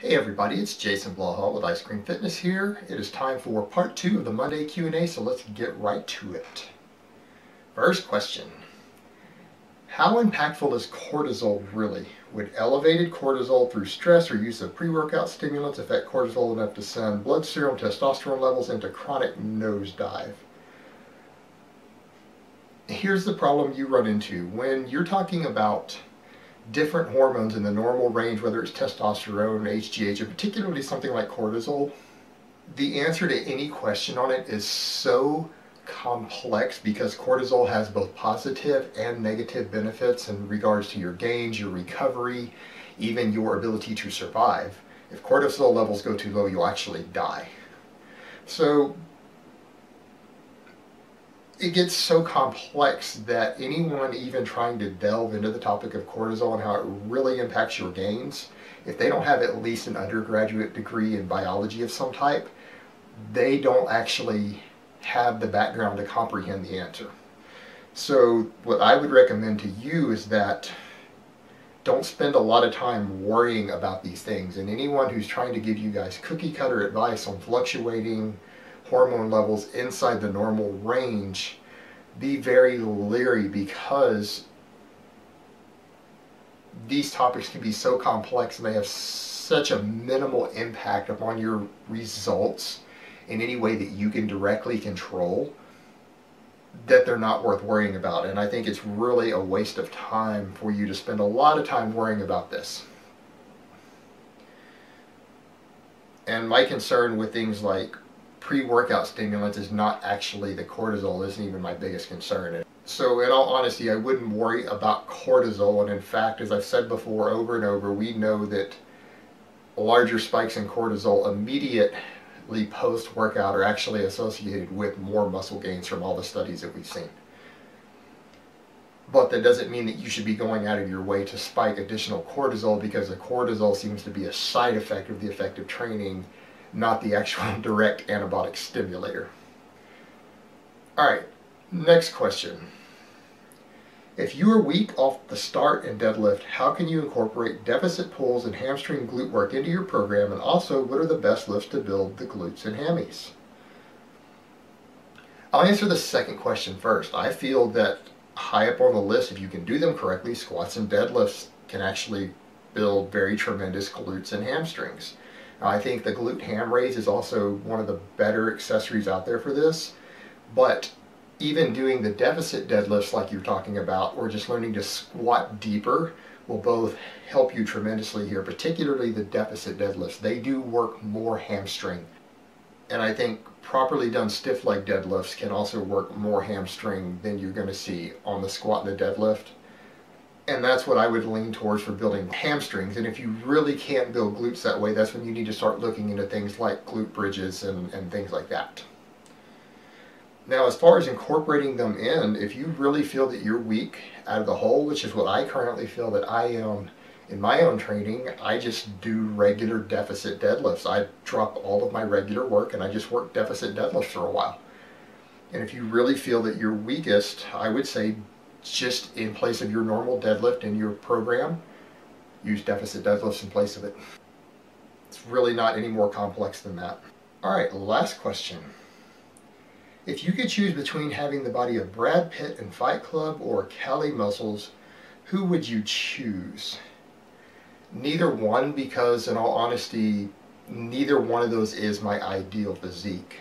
Hey everybody, it's Jason Blahall with Ice Cream Fitness here. It is time for part 2 of the Monday Q&A, so let's get right to it. First question. How impactful is cortisol really? Would elevated cortisol through stress or use of pre-workout stimulants affect cortisol enough to send blood serum testosterone levels into chronic nosedive? Here's the problem you run into. When you're talking about different hormones in the normal range, whether it's testosterone, HGH, or particularly something like cortisol, the answer to any question on it is so complex because cortisol has both positive and negative benefits in regards to your gains, your recovery, even your ability to survive. If cortisol levels go too low, you'll actually die. So it gets so complex that anyone even trying to delve into the topic of cortisol and how it really impacts your gains, if they don't have at least an undergraduate degree in biology of some type, they don't actually have the background to comprehend the answer. So what I would recommend to you is that don't spend a lot of time worrying about these things. And anyone who's trying to give you guys cookie cutter advice on fluctuating hormone levels inside the normal range, be very leery because these topics can be so complex and they have such a minimal impact upon your results in any way that you can directly control that they're not worth worrying about. And I think it's really a waste of time for you to spend a lot of time worrying about this. And my concern with things like pre-workout stimulants is not actually the cortisol, isn't even my biggest concern. So in all honesty, I wouldn't worry about cortisol, and in fact, as I've said before over and over, we know that larger spikes in cortisol immediately post-workout are actually associated with more muscle gains from all the studies that we've seen. But that doesn't mean that you should be going out of your way to spike additional cortisol, because the cortisol seems to be a side effect of the effective training, not the actual direct anabolic stimulator. Alright, next question. If you are weak off the start in deadlift, how can you incorporate deficit pulls and hamstring glute work into your program? And also, what are the best lifts to build the glutes and hammies? I'll answer the second question first. I feel that high up on the list, if you can do them correctly, squats and deadlifts can actually build very tremendous glutes and hamstrings. I think the glute ham raise is also one of the better accessories out there for this, but even doing the deficit deadlifts like you're talking about, or just learning to squat deeper, will both help you tremendously here, particularly the deficit deadlifts. They do work more hamstring. And I think properly done stiff leg deadlifts can also work more hamstring than you're going to see on the squat and the deadlift. And that's what I would lean towards for building hamstrings. And if you really can't build glutes that way, that's when you need to start looking into things like glute bridges and things like that. Now, as far as incorporating them in, if you really feel that you're weak out of the hole, which is what I currently feel that I am in my own training, I just do regular deficit deadlifts. I drop all of my regular work and I just work deficit deadlifts for a while. And if you really feel that you're weakest, I would say just in place of your normal deadlift in your program, use deficit deadlifts in place of it. It's really not any more complex than that. Alright, last question. If you could choose between having the body of Brad Pitt in Fight Club or Cali muscles, who would you choose? Neither one, because in all honesty, neither one of those is my ideal physique.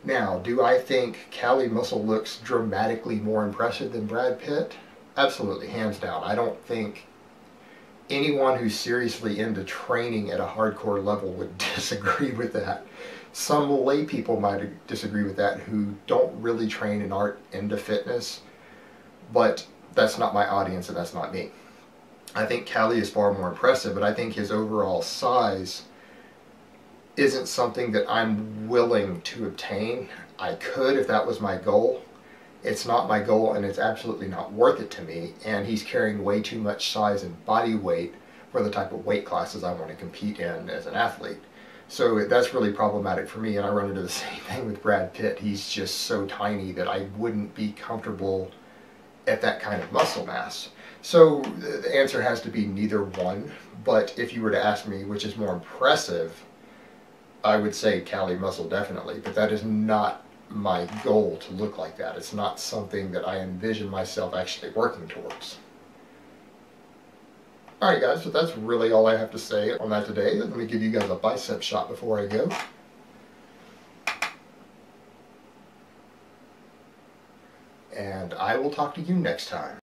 Now, do I think Cali muscle looks dramatically more impressive than Brad Pitt? Absolutely, hands down. I don't think anyone who's seriously into training at a hardcore level would disagree with that. Some lay people might disagree with that who don't really train and aren't into fitness, but that's not my audience and that's not me. I think Cali is far more impressive, but I think his overall size isn't something that I'm willing to obtain. I could if that was my goal. It's not my goal, and it's absolutely not worth it to me, and he's carrying way too much size and body weight for the type of weight classes I want to compete in as an athlete. So that's really problematic for me, and I run into the same thing with Brad Pitt. He's just so tiny that I wouldn't be comfortable at that kind of muscle mass. So the answer has to be neither one, but if you were to ask me which is more impressive, I would say Cali muscle definitely, but that is not my goal to look like that. It's not something that I envision myself actually working towards. Alright guys, so that's really all I have to say on that today. Let me give you guys a bicep shot before I go. And I will talk to you next time.